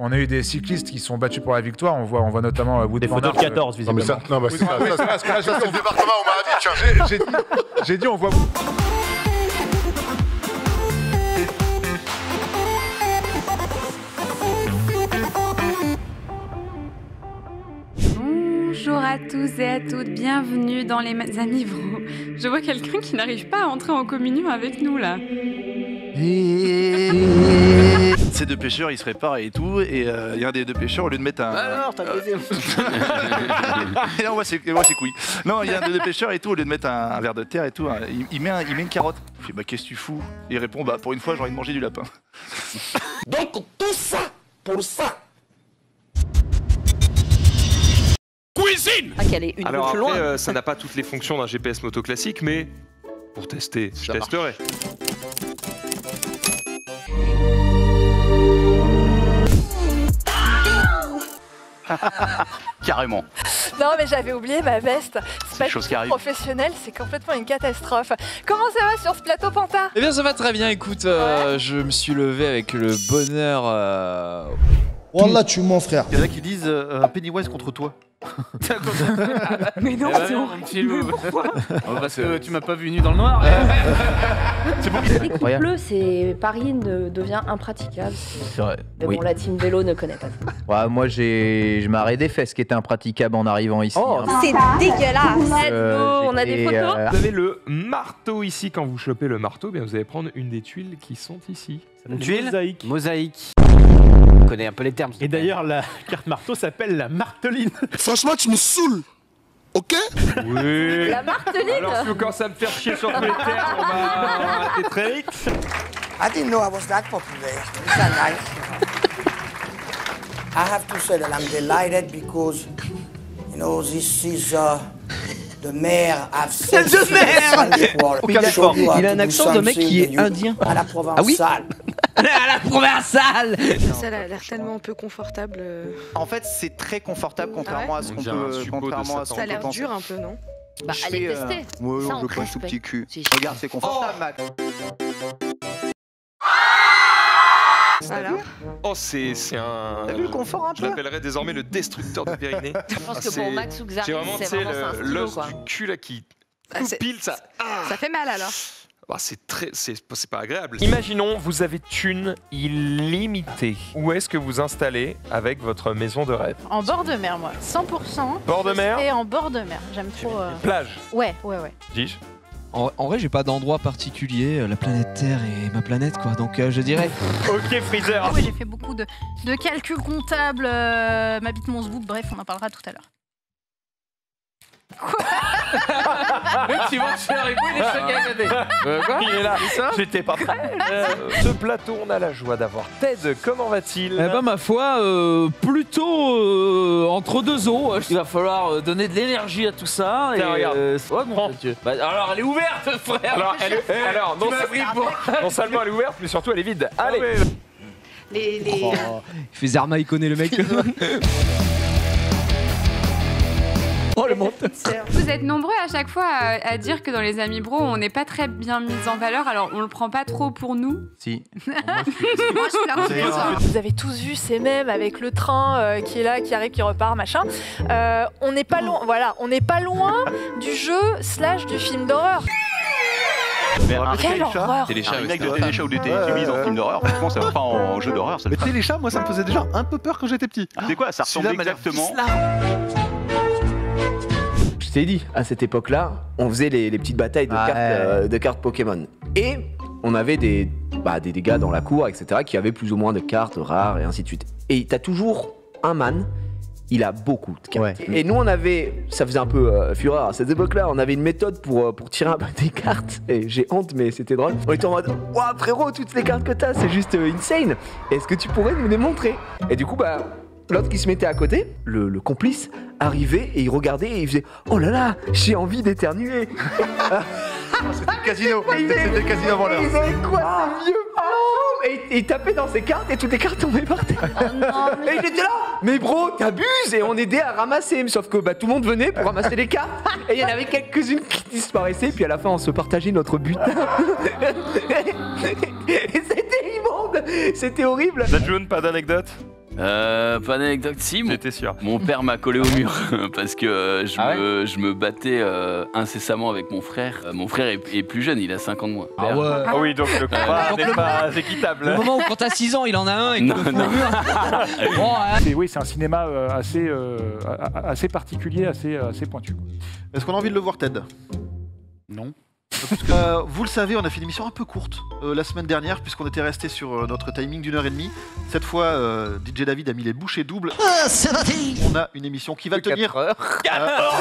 On a eu des cyclistes qui sont battus pour la victoire. On voit notamment Wout Des van photos Aert. de 14, visiblement. Non, mais c'est ça, parce que là, c'est le département, on m'a dit, tiens. J'ai dit, on voit. Bonjour à tous et à toutes, bienvenue dans les Amis Bro. Je vois quelqu'un qui n'arrive pas à entrer en communion avec nous là. Ces deux pêcheurs ils se réparent et tout, et il y a un des deux pêcheurs, au lieu de mettre un. Alors, t'as baisé. Non, moi c'est couilles. Non, il y a un des deux pêcheurs et tout, au lieu de mettre un verre de terre et tout, il met une carotte. Je fais bah qu'est-ce que tu fous? Il répond bah pour une fois j'ai envie de manger du lapin. Donc tout ça pour ça. Cuisine. Ah, qu'elle est une Alors peu plus après, loin. ça n'a pas toutes les fonctions d'un GPS moto classique, mais pour tester, je testerai. Carrément. Non mais j'avais oublié ma veste. C'est pas une chose du qui tout arrive. professionnel, c'est complètement une catastrophe. Comment ça va sur ce plateau Panta? Eh bien ça va très bien, écoute, je me suis levé avec le bonheur... Wallah, tu mens, frère. Il y en a qui disent Pennywise contre toi. Mais non, c'est horrible. Parce que tu m'as pas vu nu dans le noir. Dès qu'il pleut, Paris devient impraticable. C'est vrai, Mais oui. bon, la team vélo ne connaît pas ça. Ouais, moi je m'arrête des fesses qui étaient impraticables en arrivant ici. Oh, hein. c'est dégueulasse. On a des j'étais, photos. Vous avez le marteau ici. Quand vous chopez le marteau, eh bien vous allez prendre une des tuiles qui sont ici. Une tuile. Mosaïque. On connaît un peu les termes. Et d'ailleurs, la carte marteau s'appelle la marteline. Franchement, tu me saoules. Ok? Oui. La marteline. Alors si vous commencez à me faire chier sur tous les termes, on va arrêter très vite. I didn't know I was that popular. Is that nice? I have to say that I'm delighted because, you know, this is the mayor I've said. Il a un accent de mec qui est indien. À la provençale. À la provençale. Ça a l'air tellement peu confortable. En fait c'est très confortable contrairement à ce On qu'on dirait un peut suppôt de contrairement à ce Satan. qu'on peut penser. un peu, non? Bah, Je allez fais, tester. Ouais, Ça, on je prends un tout respecte. petit cul. Si. Regarde, c'est confortable, Max. Alors Oh c'est un... T'as vu le confort un Je peu? l'appellerais désormais le destructeur de périnée. Je pense que pour Max ou Xavier, C'est vraiment, tu c'est sais, vraiment un stylo, l'os quoi. du cul là qui c'est- pile ça. Ça fait mal alors. Bah, c'est pas agréable. Imaginons, vous avez thune illimitée. Où est-ce que vous installez avec votre maison de rêve? En bord de mer, moi. 100%. Bord de mer? Et en bord de mer. J'aime trop. Plage, Ouais. dis-je. En vrai, j'ai pas d'endroit particulier, la planète Terre est ma planète quoi, donc je dirais... Ok, Freezer. Oui, j'ai fait beaucoup de calculs comptables. Ma bite, mon zboub, bref, on en parlera tout à l'heure. Tu vas te faire écouter les chocs à côté. Quoi? Il est là. J'étais pas prêt. Ce plateau, on a la joie d'avoir Ted. Comment va-t-il? Eh ben ma foi, plutôt entre deux eaux. Il va falloir donner de l'énergie à tout ça. Tiens, regarde. Ouais, mon Prends. Dieu. Bah, alors, elle est ouverte, frère. Alors, non seulement elle est ouverte, mais surtout elle est vide. Allez. Il fait Zarma, il connaît le mec. Oh le menteur. Vous êtes nombreux à chaque fois à dire que dans les Amis Bro, on n'est pas très bien mis en valeur, alors on le prend pas trop pour nous. Si. Vous avez tous vu ces mèmes avec le train qui est là, qui arrive, qui repart, machin. On n'est pas loin. Voilà, on n'est pas loin du jeu / du film d'horreur. Mais un Quelle horreur! Un remake de Téléchat ou de Télétubbie dans le film d'horreur, franchement, ça va pas en jeu d'horreur. Mais Téléchat, moi, ça me faisait déjà un peu peur quand j'étais petit. C'est quoi? Ça ressemble exactement. Je t'ai dit, à cette époque-là, on faisait les petites batailles de cartes Pokémon. Et on avait des gars dans la cour, etc., qui avaient plus ou moins de cartes rares et ainsi de suite. Et t'as toujours un man, il a beaucoup de cartes. Ouais. Et nous, on avait, ça faisait un peu fureur à cette époque-là, on avait une méthode pour tirer un peu des cartes. Et j'ai honte, mais c'était drôle. On était en mode, waouh, frérot, toutes les cartes que t'as, c'est juste insane. Est-ce que tu pourrais nous les montrer? Et du coup, l'autre qui se mettait à côté, le complice, arrivait et il regardait et il faisait oh là là, j'ai envie d'éternuer. C'était le casino. C'était le casino avant l'heure. Il faisait quoi ce vieux et il tapait dans ses cartes et toutes les cartes tombaient par terre. Et il était là. Mais bro, t'abuses. Et on aidait à ramasser. Sauf que tout le monde venait pour ramasser les cartes. Et il y en avait quelques-unes qui disparaissaient. Puis à la fin, on se partageait notre butin. Et c'était immonde. C'était horrible. La June, pas d'anecdote? Pas d'anecdote, si. J'étais sûr. Mon père m'a collé au mur parce que je me battais incessamment avec mon frère. Mon frère est plus jeune, il a 5 ans de moins. Ah ouais. Ah oui, donc le combat n'est pas équitable. Le moment où quand t'as 6 ans, il en a un et qu'il le fout au mur. Bon, hein. Oui, c'est un cinéma assez particulier, assez pointu. Est-ce qu'on a envie de le voir, Ted? Non. Parce que, vous le savez, on a fait une émission un peu courte la semaine dernière, puisqu'on était resté sur notre timing d'1h30. Cette fois, DJ David a mis les bouchées doubles. C'est parti. On a une émission qui va tenir 4 heures.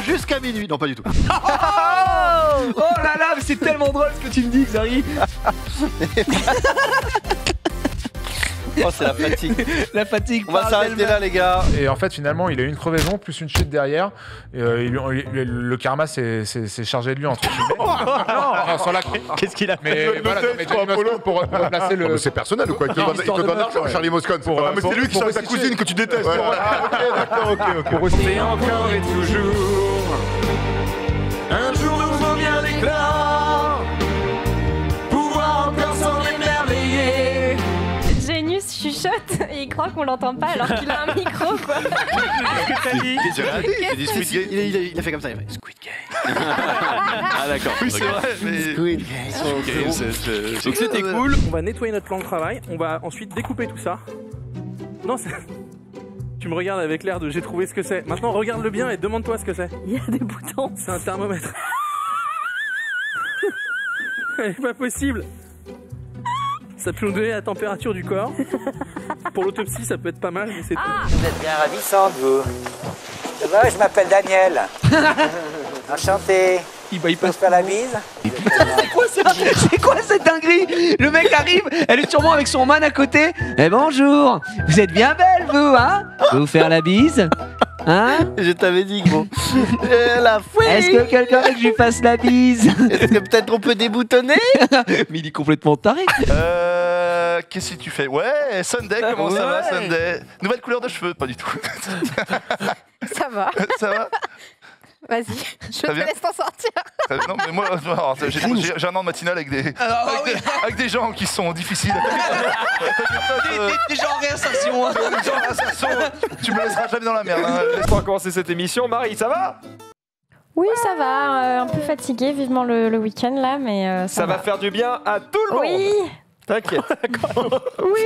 Jusqu'à minuit. Non, pas du tout. Oh là là, mais c'est tellement drôle ce que tu me dis, Xari. Oh, c'est la fatigue. La fatigue. On va s'arrêter là, les gars. Et en fait, finalement, il a eu une crevaison plus une chute derrière. Et, le karma s'est chargé de lui entre guillemets. Non, sans la crise. Qu'est-ce qu'il a fait? Mais voilà, mais Charlie Moscone pour remplacer le. C'est personnel ou quoi? Il te donne l'argent, Charlie Moscone. Mais c'est lui qui sort ta cousine que tu détestes. Ok, d'accord, ok. C'est encore et toujours un jour nouveau bien d'éclat. Pouvoir encore s'en émerveiller. Genius chuchote et il croit qu'on l'entend pas alors qu'il a un micro quoi. Qu'est-ce que t'as dit? J'ai dit Squid Game. Il a fait comme ça, il a fait Squid Game. Ah d'accord. Oui, c'est vrai, mais... Squid Game. Donc c'était cool. On va nettoyer notre plan de travail, on va ensuite découper tout ça. Non, c'est... Tu me regardes avec l'air de j'ai trouvé ce que c'est. Maintenant, regarde-le bien et demande-toi ce que c'est. Il y a des boutons. C'est un thermomètre. C'est pas possible. Ça peut nous donner la température du corps. Pour l'autopsie, ça peut être pas mal, mais c'est tout. Vous êtes bien ravissante, vous. Ça va, je m'appelle Daniel. Enchanté. Il passe faire la bise. C'est quoi ça? C'est quoi cette dinguerie? Le mec arrive, elle est sûrement avec son man à côté. Eh bonjour, vous êtes bien belle vous, hein? Je peux vous faire la bise? Hein? Je t'avais dit, gros. La fouille. Est-ce que quelqu'un veut que je lui fasse la bise? Est-ce que peut-être on peut déboutonner? Mais il est complètement taré. Qu'est-ce que tu fais? Ouais, Sunday, comment ça va, Sunday? Nouvelle couleur de cheveux? Pas du tout. Ça va. Ça va? Vas-y, je te laisse t'en sortir. Non, mais moi, j'ai un an de matinale avec des gens qui sont difficiles. Des gens en réinsertion. Tu me laisseras jamais dans la merde. Laisse-moi commencer cette émission. Marie, ça va? Oui, ça va. Un peu fatigué, vivement le week-end là, mais ça va faire du bien à tout le monde. Oui. T'inquiète. Oui.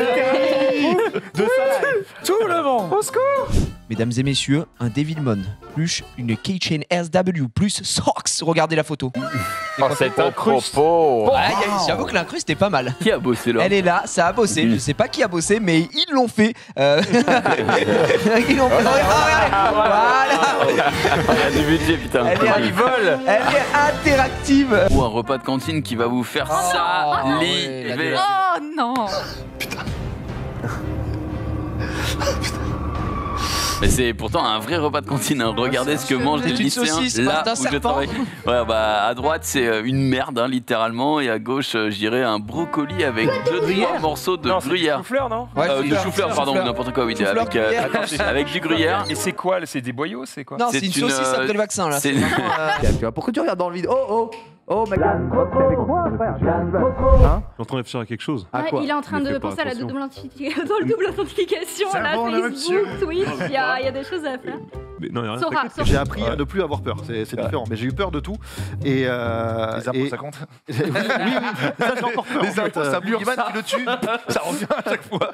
De ça, tout le monde. Au secours. Mesdames et messieurs, un Devilmon, plus une Keychain SW, plus Socks. Regardez la photo. Oh, c'est incruste. Bon, j'avoue que l'incruste est pas mal. Qui a bossé là? Elle est là, ça a bossé. Je sais pas qui a bossé, mais ils l'ont fait. Ils l'ont fait. Voilà. Il y a du budget, putain. Elle est interactive. Ou un repas de cantine qui va vous faire saliver. Oh non. Mais c'est pourtant un vrai repas de cantine. Hein. Regardez ce que mangent les lycéens là où je travaille. Ouais, bah à droite c'est une merde hein, littéralement, et à gauche je dirais un brocoli avec 2-3 morceaux de gruyère. Du chou-fleur, non? De chou-fleur, pardon, n'importe quoi. Oui, avec du gruyère. Et c'est quoi? C'est des boyaux, c'est quoi? Non, c'est une saucisse après le vaccin là. Pourquoi tu regardes dans le vide? Oh mec, avec moi, frère. Hein? Je suis en train de réfléchir à quelque chose. Ouais, il est en train de penser à la double authentification, là, Facebook, Twitch, il y a des choses à faire. Mais non, y a rien. J'ai appris à ne plus avoir peur, c'est différent. Mais j'ai eu peur de tout. Et les impôts, ça compte? Oui, ça j'ai encore peur. Les impôts, c'est un bourguiman qui le tue. Ça revient à chaque fois.